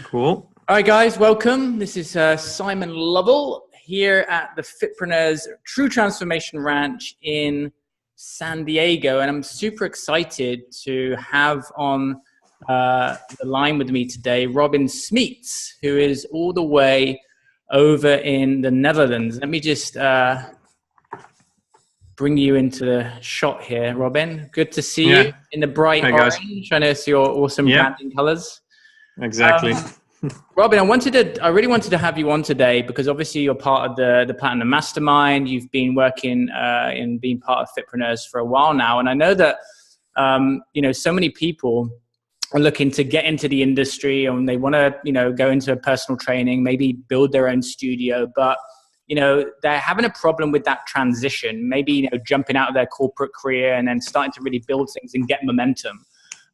Cool. All right, guys, welcome. This is Simon Lovell here at the Fitpreneurs True Transformation Ranch in San Diego. And I'm super excited to have on the line with me today, Robin Smeets, who is all the way over in the Netherlands. Let me just bring you into the shot here, Robin. Good to see you in the bright orange. I know it's your awesome branding colors. Exactly. Robin, I really wanted to have you on today because obviously you're part of the Platinum Mastermind. You've been working in being part of Fitpreneurs for a while now. And I know that, so many people are looking to get into the industry and they want to, go into personal training, maybe build their own studio, but, they're having a problem with that transition, maybe, jumping out of their corporate career and then starting to really build things and get momentum.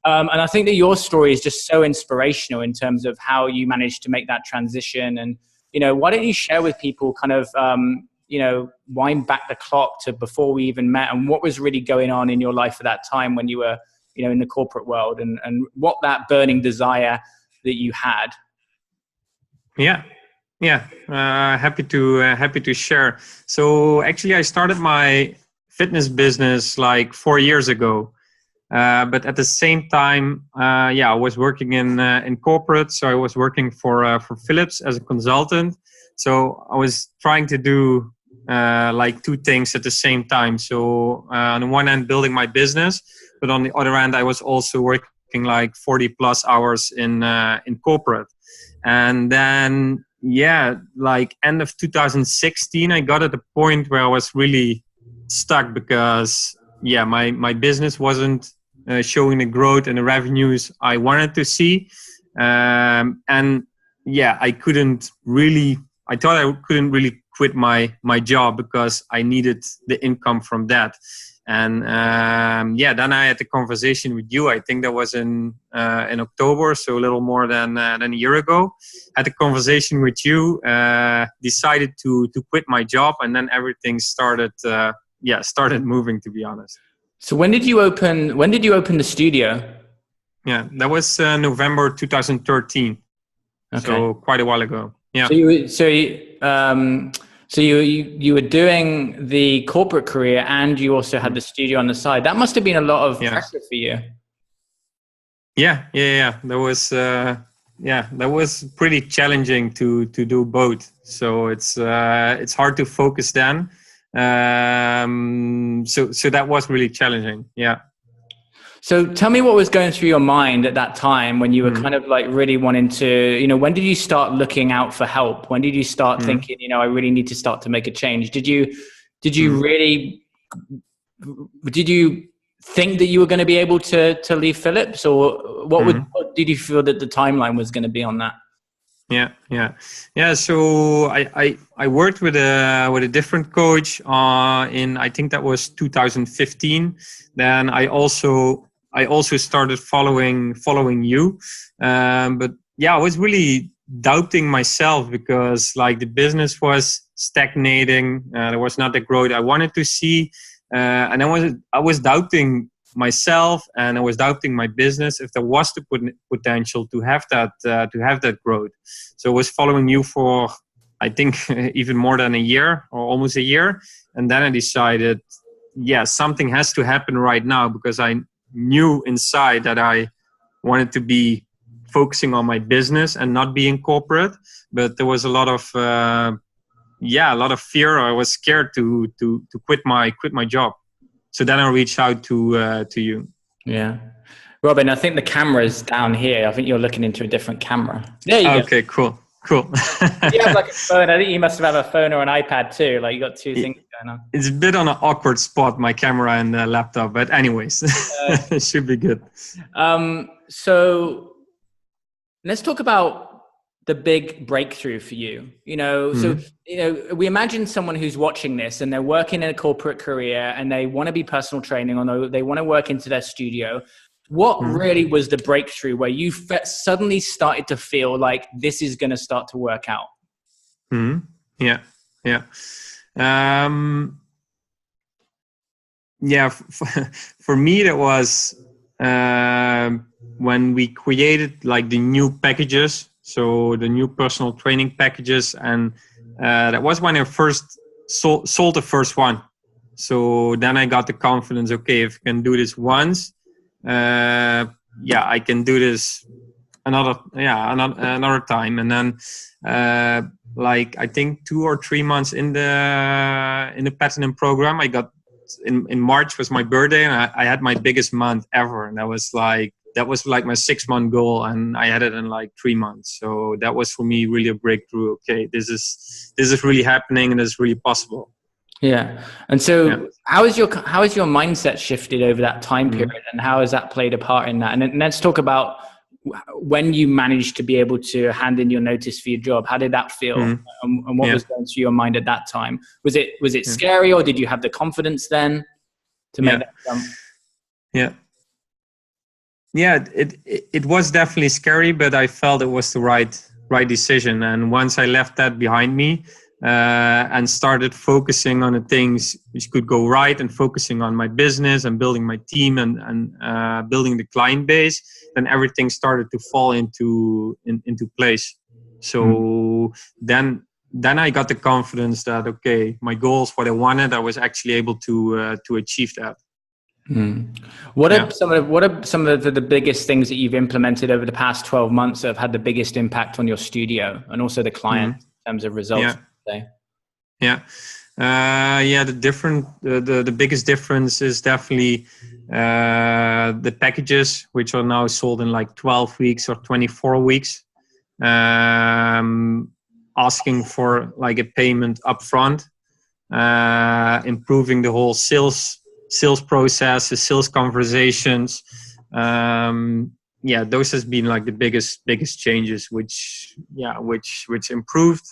And I think that your story is just so inspirational in terms of how you managed to make that transition. And, why don't you share with people kind of, wind back the clock to before we even met and what was really going on in your life at that time when you were, in the corporate world and what that burning desire that you had. Happy to share. So actually I started my fitness business like 4 years ago. But at the same time, I was working in corporate. So I was working for Philips as a consultant. So I was trying to do like two things at the same time. So on the one hand, building my business, but on the other hand, I was also working like 40 plus hours in corporate. And then, like end of 2016, I got at the point where I was really stuck because my business wasn't showing the growth and the revenues I wanted to see. I thought I couldn't really quit my job because I needed the income from that. And then I had the conversation with you. I think that was in October, so a little more than a year ago. Had a conversation with you, decided to quit my job, and then everything started moving, to be honest. So when did you open the studio? Yeah, that was November 2013. Okay. So quite a while ago. Yeah. So you were doing the corporate career and you also had the studio on the side. That must have been a lot of pressure for you. Yeah. That was pretty challenging to do both. So it's hard to focus then. So that was really challenging. Yeah. So tell me what was going through your mind at that time when you were kind of like really wanting to, when did you start looking out for help? When did you start thinking, I really need to start to make a change? Did you think that you were going to be able to leave Philips, or what did you feel that the timeline was going to be on that? Yeah. So I worked with a different coach in, I think that was 2015. Then I also started following you. But I was really doubting myself because like the business was stagnating. There was not the growth I wanted to see. And I was doubting myself and I was doubting my business if there was the potential to have that growth. So I was following you for, I think, even more than a year or almost a year. And then I decided, something has to happen right now because I knew inside that I wanted to be focusing on my business and not being corporate. But there was a lot of fear. I was scared to quit my job. So then I reached out to you. Yeah. Robin, I think the camera's down here. I think you're looking into a different camera. There you go. Okay, cool. You have like a phone. I think you must have a phone or an iPad too. Like you got two things going on. It's a bit on an awkward spot, my camera and the laptop. But anyways, it should be good. So let's talk about the big breakthrough for you, so, we imagine someone who's watching this and they're working in a corporate career and they want to be personal training or they want to work into their studio. What really was the breakthrough where you suddenly started to feel like this is going to start to work out? For me, that was when we created like the new packages So the new personal training packages, and that was when I first sold the first one. So then I got the confidence. Okay, if I can do this once, I can do this another time. And then like I think 2 or 3 months in the platinum program, I got in March was my birthday, and I had my biggest month ever, and that was like my 6-month goal, and I had it in like 3 months. So that was for me really a breakthrough. Okay, this is really happening, and it's really possible. Yeah. And so how has your mindset shifted over that time period, and how has that played a part in that? And then let's talk about when you managed to be able to hand in your notice for your job. How did that feel? And what was going through your mind at that time? Was it scary, or did you have the confidence then to make that jump? It was definitely scary, but I felt it was the right decision. And once I left that behind me, and started focusing on the things which could go right, and focusing on my business and building my team and building the client base, then everything started to fall into place. So then I got the confidence that, okay, my goals, what I wanted, I was actually able to achieve that. What are some of the biggest things that you've implemented over the past 12 months that have had the biggest impact on your studio and also the client in terms of results? The biggest difference is definitely the packages, which are now sold in like 12 weeks or 24 weeks, asking for like a payment upfront, improving the whole sales process, the sales conversations. Those has been like the biggest changes, which improved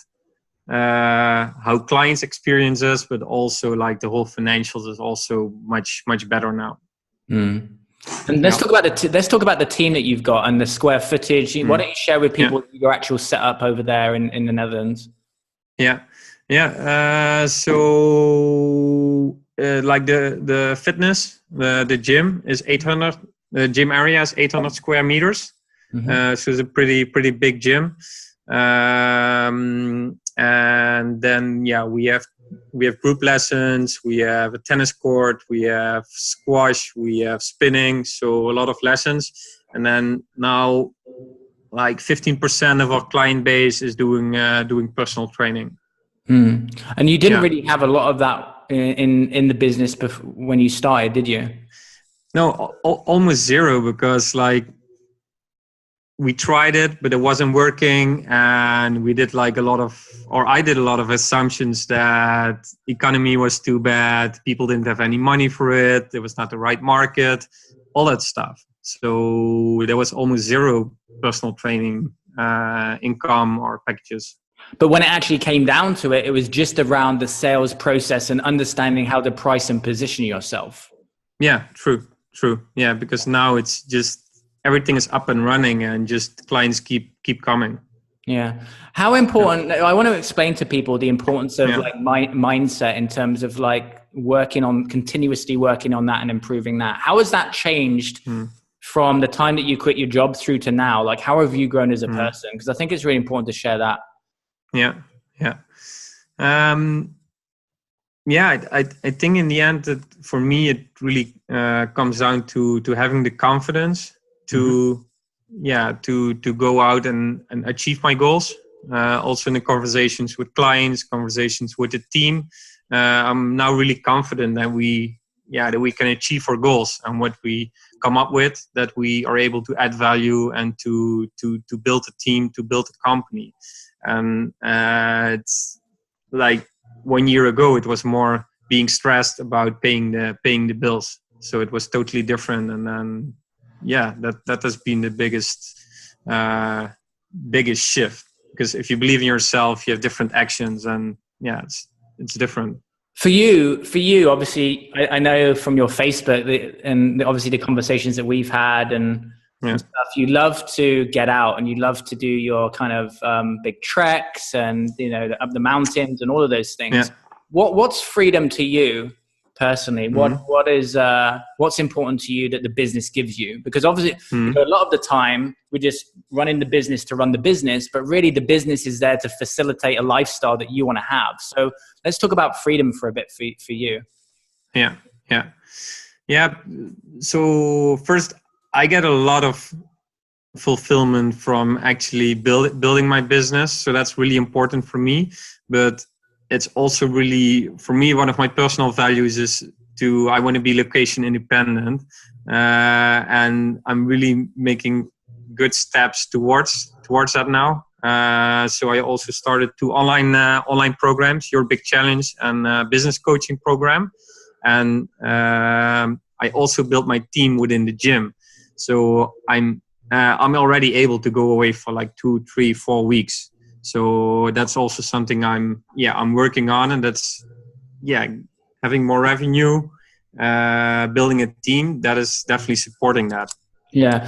how clients experience us, but also like the whole financials is also much better now. And let's talk about the team that you've got and the square footage. Why don't you share with people your actual setup over there in the Netherlands? Like the fitness, the gym is 800. The gym area is 800 square meters. So it's a pretty big gym. And then we have group lessons, we have a tennis court, we have squash, we have spinning, so a lot of lessons. And then now like 15% of our client base is doing personal training. And you didn't really have a lot of that in the business when you started, did you? No, almost zero, because like we tried it, but it wasn't working, and I did a lot of assumptions that economy was too bad, people didn't have any money for it, it was not the right market, all that stuff. So there was almost zero personal training income or packages. But when it actually came down to it, it was just around the sales process and understanding how to price and position yourself. Yeah, true. Yeah, because now it's just everything is up and running, and just clients keep coming. Yeah. How important, I want to explain to people the importance of like mindset in terms of like continuously working on that and improving that. How has that changed from the time that you quit your job through to now? Like, how have you grown as a person? Because I think it's really important to share that. I think in the end that for me it really comes down to having the confidence to go out and achieve my goals. Also in the conversations with clients, conversations with the team, I'm now really confident that we can achieve our goals, and what we come up with, that we are able to add value and to build a team, to build a company. And it's like 1 year ago, it was more being stressed about paying the bills. So it was totally different. And then, that has been the biggest shift, because if you believe in yourself, you have different actions, and it's different. For you, obviously, I know from your Facebook and obviously the conversations that we've had and stuff, you love to get out and you love to do your kind of big treks and, up the mountains and all of those things. What's freedom to you personally? What is what's important to you that the business gives you? Because obviously, a lot of the time we're just running the business to run the business, but really the business is there to facilitate a lifestyle that you want to have. So let's talk about freedom for a bit for you. Yeah. So first, I get a lot of fulfillment from actually building my business. So that's really important for me. But it's also really, for me, one of my personal values is I want to be location independent. And I'm really making good steps towards that now. So I also started 2 online programs, Your Big Challenge and business coaching program. And I also built my team within the gym. So I'm already able to go away for like 2, 3, 4 weeks. So that's also something I'm working on, and that's having more revenue, building a team that is definitely supporting that. Yeah.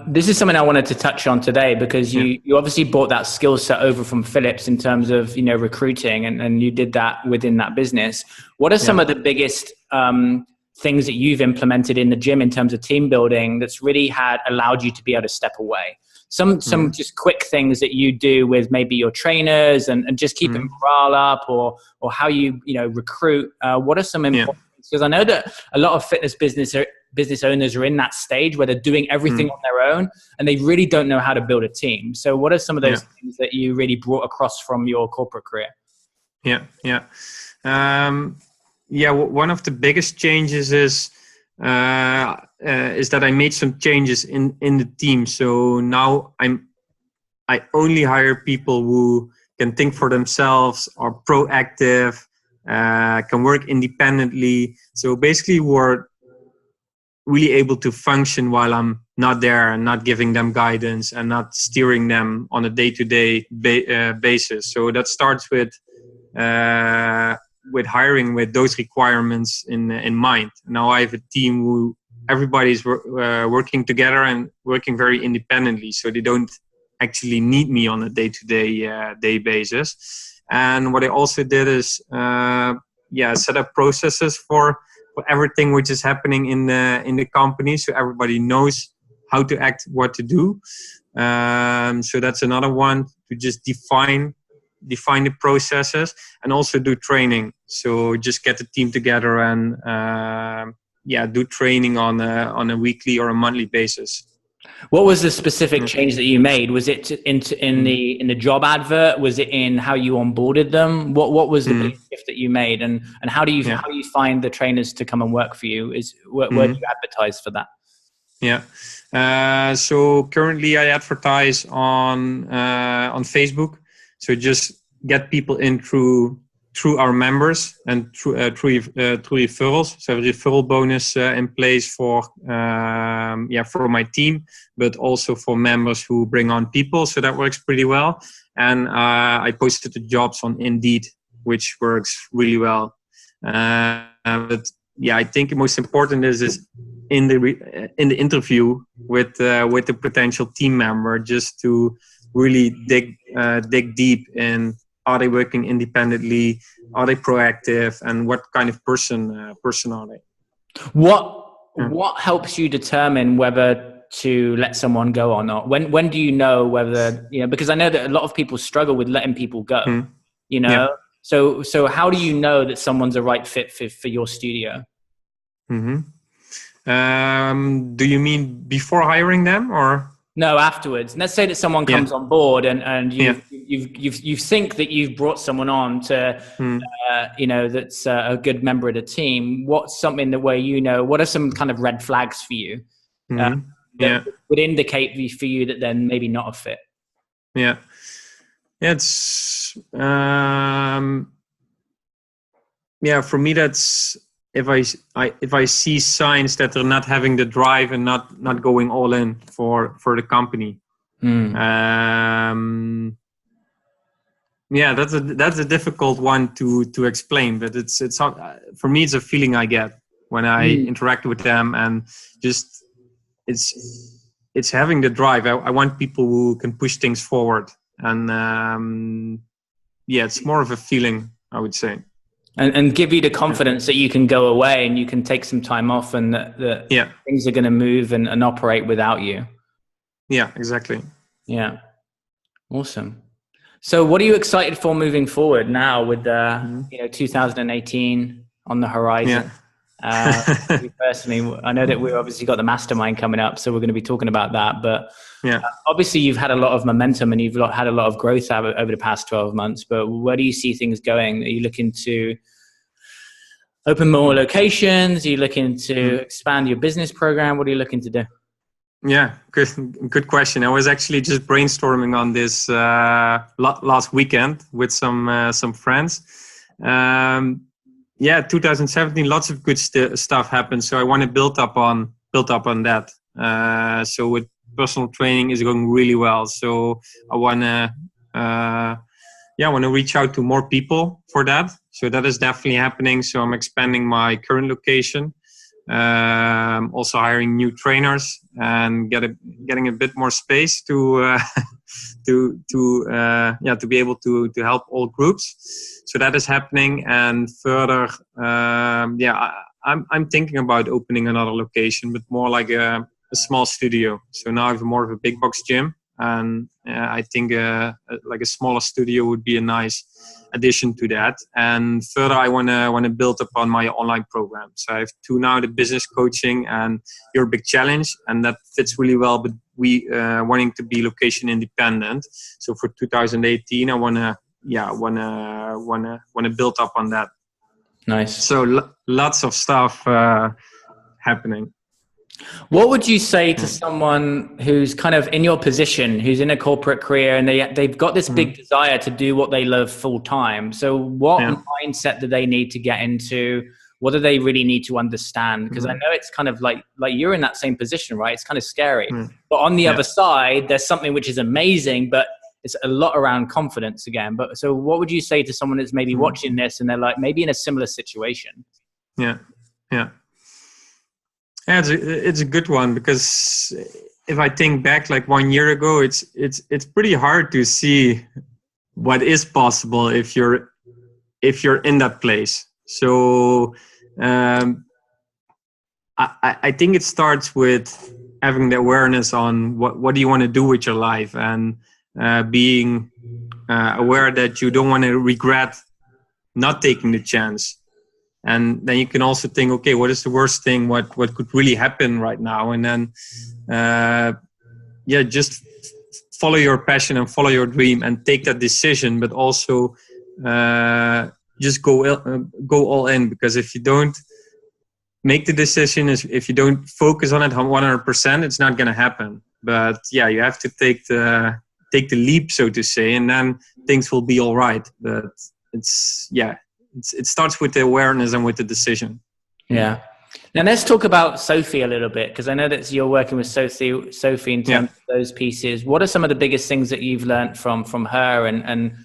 This is something I wanted to touch on today, because you obviously brought that skill set over from Philips in terms of, recruiting, and you did that within that business. What are some of the biggest things that you've implemented in the gym in terms of team building that's really allowed you to be able to step away? Some just quick things that you do with maybe your trainers and just keeping morale up, or how you recruit. What are some important things? Because I know that a lot of fitness business owners are in that stage where they're doing everything on their own and they really don't know how to build a team. So what are some of those things that you really brought across from your corporate career? One of the biggest changes is that I made some changes in the team. So now I only hire people who can think for themselves, are proactive, can work independently. So basically, we're really able to function while I'm not there and not giving them guidance and not steering them on a day-to-day basis. So that starts with hiring with those requirements in mind. Now I have a team who everybody's working together and working very independently, so they don't actually need me on a day basis. And what I also did is set up processes for everything which is happening in the company, so everybody knows how to act, what to do. So that's another one, to just define the processes, and also do training. So just get the team together and do training on a weekly or a monthly basis. What was the specific change that you made? Was it in the job advert? Was it in how you onboarded them? What was the big shift that you made, and how do you find the trainers to come and work for you? Where do you advertise for that? So currently I advertise on Facebook. So just get people in through our members and through referrals. So a referral bonus in place for my team, but also for members who bring on people. So that works pretty well. And I posted the jobs on Indeed, which works really well. But I think the most important is in the interview with the potential team member, just to really dig deep in, are they working independently, are they proactive, and what kind of person are they? What helps you determine whether to let someone go or not? When do you know whether, because I know that a lot of people struggle with letting people go, So how do you know that someone's a right fit for your studio? Do you mean before hiring them, or? No, afterwards. Let's say that someone comes on board and you think that you've brought someone on to, that's a good member of the team. What's something what are some kind of red flags for you that would indicate for you that they're maybe not a fit? It's for me, that's if I see signs that they're not having the drive and not going all in for the company. That's a difficult one to explain, but it's for me, it's a feeling I get when I interact with them, and just it's having the drive. I want people who can push things forward, and it's more of a feeling, I would say. And give you the confidence that you can go away and you can take some time off, and that things are going to move and operate without you. Yeah, exactly. Yeah. Awesome. So what are you excited for moving forward now with 2018 on the horizon? You personally, I know that we've obviously got the mastermind coming up, so we're going to be talking about that, but obviously you've had a lot of momentum and you've had a lot of growth over the past 12 months, but where do you see things going? Are you looking to open more locations? Are you looking to expand your business program? What are you looking to do? Yeah, good question. I was actually just brainstorming on this last weekend with some friends. 2017, lots of good stuff happened. So I want to build up on that. So with personal training is going really well. So I want to reach out to more people for that. So that is definitely happening. So I'm expanding my current location. Also hiring new trainers and getting a bit more space to be able to help all groups. So that is happening. And further, I'm thinking about opening another location, but more like a small studio. So now I have more of a big box gym, and I think like a smaller studio would be a nice addition to that. And further, I want to build upon my online program. So I have two now: the business coaching and Your Big Challenge, and that fits really well. But we wanting to be location independent. So for 2018, I want to build up on that. Nice. So lots of stuff happening. What would you say to someone who's kind of in your position, who's in a corporate career, and they've got this big desire to do what they love full time? So what mindset do they need to get into? What do they really need to understand? Because I know it's kind of like you're in that same position, right? It's kind of scary. But on the other side, there's something which is amazing, but it's a lot around confidence again. But so what would you say to someone that's maybe watching this and they're like maybe in a similar situation? Yeah, it's a good one, because if I think back like 1 year ago, it's pretty hard to see what is possible if you're in that place. So I think it starts with having the awareness on what do you want to do with your life, and being aware that you don't want to regret not taking the chance. And then you can also think, okay, what is the worst thing? What could really happen right now? And then, just follow your passion and follow your dream and take that decision. But also, just go all in. Because if you don't make the decision, if you don't focus on it 100%, it's not going to happen. But yeah, you have to take the leap, so to say, and then things will be all right. But it starts with the awareness and with the decision. Yeah. Now let's talk about Sophie a little bit, because I know that you're working with Sophie in terms of those pieces. What are some of the biggest things that you've learned from her and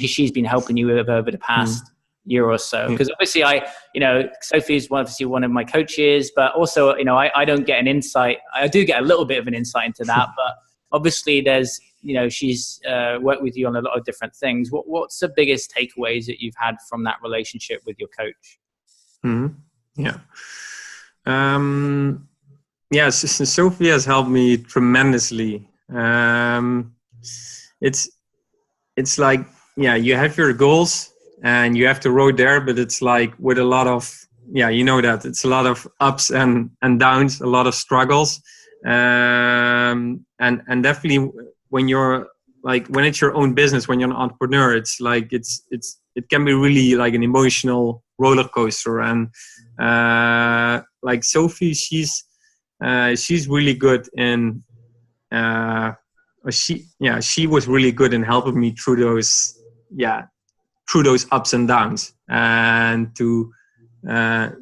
she's been helping you with over the past year or so? Because obviously Sophie is obviously one of my coaches, but also, I don't get an insight. I do get a little bit of an insight into that, but obviously there's, she's worked with you on a lot of different things. What's the biggest takeaways that you've had from that relationship with your coach? Sophie has helped me tremendously. It's like, you have your goals and you have the road there, but it's like with a lot of, that it's a lot of ups and downs, a lot of struggles. And definitely when it's your own business, when you're an entrepreneur, it's like it can be really like an emotional roller coaster. And like Sophie, she's really good in she was really good in helping me through those ups and downs. And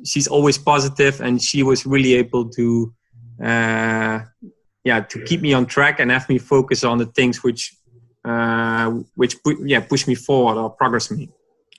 she's always positive, and she was really able to to keep me on track and have me focus on the things which push me forward or progress me.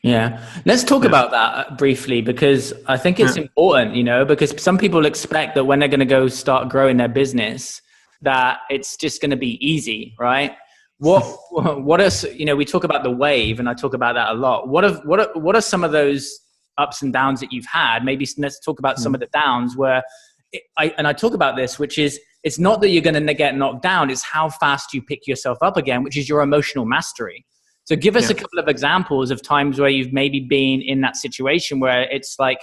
Yeah. Let's talk about that briefly, because I think it's important, because some people expect that when they're going to go start growing their business, that it's just going to be easy, right? What is, we talk about the wave, and I talk about that a lot. What are some of those ups and downs that you've had. Maybe let's talk about some of the downs where I talk about this, which is, it's not that you're going to get knocked down, it's how fast you pick yourself up again, which is your emotional mastery. So give us a couple of examples of times where you've maybe been in that situation where it's like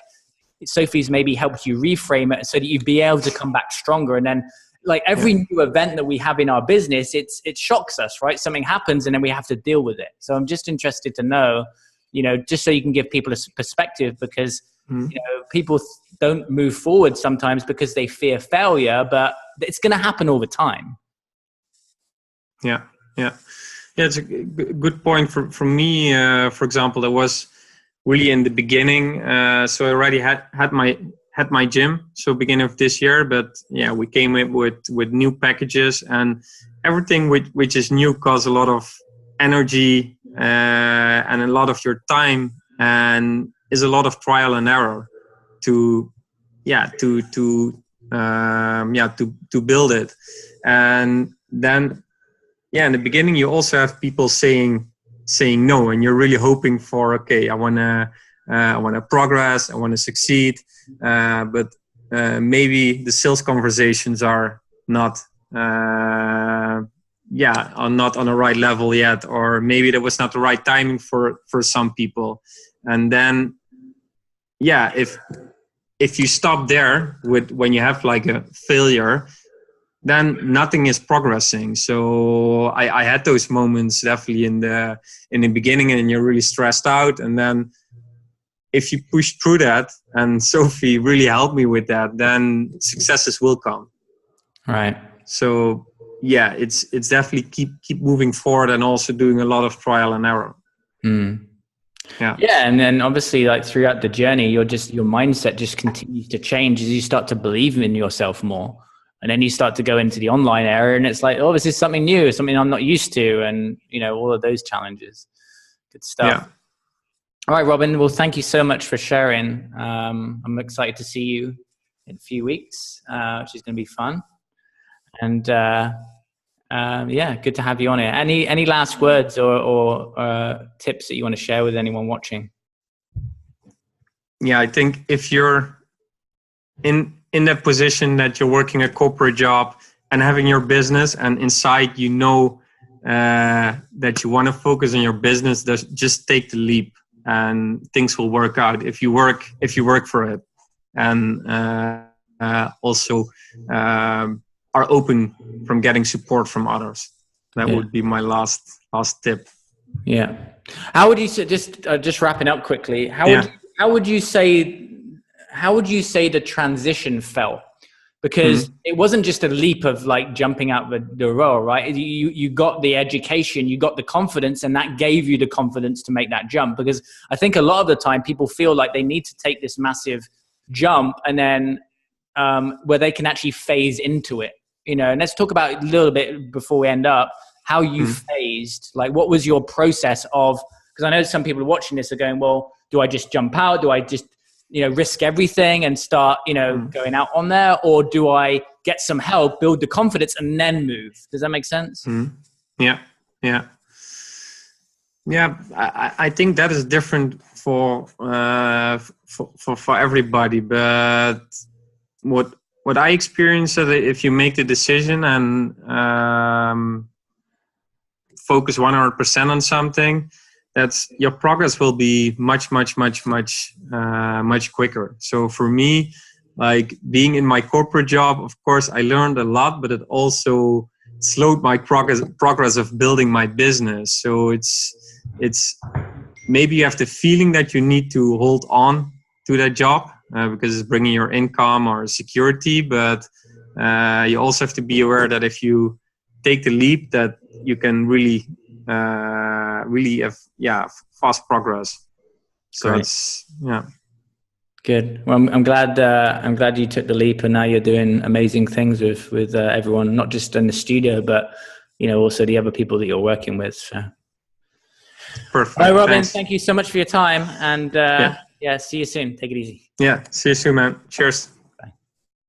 Sophie's maybe helped you reframe it so that you'd be able to come back stronger. And then like every new event that we have in our business, it shocks us, right? Something happens and then we have to deal with it. So I'm just interested to know, just so you can give people a perspective, because people don't move forward sometimes because they fear failure, but it's going to happen all the time. Yeah. It's a good point. For me, for example, there was really in the beginning. So I already had my gym. So beginning of this year, but we came in with new packages, and everything which is new costs a lot of energy and a lot of your time, and is a lot of trial and error to build it. And then in the beginning you also have people saying no, and you're really hoping for, okay, I want to progress, I want to succeed, but maybe the sales conversations are not are not on the right level yet, or maybe that was not the right timing for some people. And then if you stop there when you have like a failure, then nothing is progressing. So I had those moments definitely in the beginning, and you're really stressed out. And then if you push through that, and Sophie really helped me with that, then successes will come. Right. So it's definitely keep moving forward, and also doing a lot of trial and error. And then obviously, like throughout the journey, your mindset just continues to change as you start to believe in yourself more. And then you start to go into the online area, and it's like, oh, this is something new, something I'm not used to. And, all of those challenges. Good stuff. Yeah. All right, Robin. Well, thank you so much for sharing. I'm excited to see you in a few weeks, which is going to be fun. And good to have you on here. Any last words or tips that you want to share with anyone watching? Yeah, I think if you're in that position that you're working a corporate job and having your business, and inside that you want to focus on your business, just take the leap and things will work out if you work for it, and also are open from getting support from others. That would be my last tip. Yeah. How would you say, just wrapping up quickly, how would you say the transition felt? Because it wasn't just a leap of like jumping out the role, right? You got the education, you got the confidence, and that gave you the confidence to make that jump. Because I think a lot of the time people feel like they need to take this massive jump, and then where they can actually phase into it, and let's talk about a little bit before we end up, how you phased, like what was your process of, because I know some people watching this are going, well, do I just jump out? Do I just risk everything and start, going out on there? Or do I get some help, build the confidence, and then move? Does that make sense? Yeah. I think that is different for everybody. But what I experienced is that if you make the decision and focus 100% on something, that's your progress will be much quicker. So for me, like being in my corporate job, of course, I learned a lot, but it also slowed my progress of building my business. So it's maybe you have the feeling that you need to hold on to that job because it's bringing your income or security, but you also have to be aware that if you take the leap, that you can really have fast progress. So Great. it's Good. Well, I'm glad you took the leap, and now you're doing amazing things with everyone, not just in the studio, but also the other people that you're working with. So. Perfect. All right, Robin. Thanks. Thank you so much for your time, and see you soon. Take it easy. Yeah, see you soon, man. Cheers.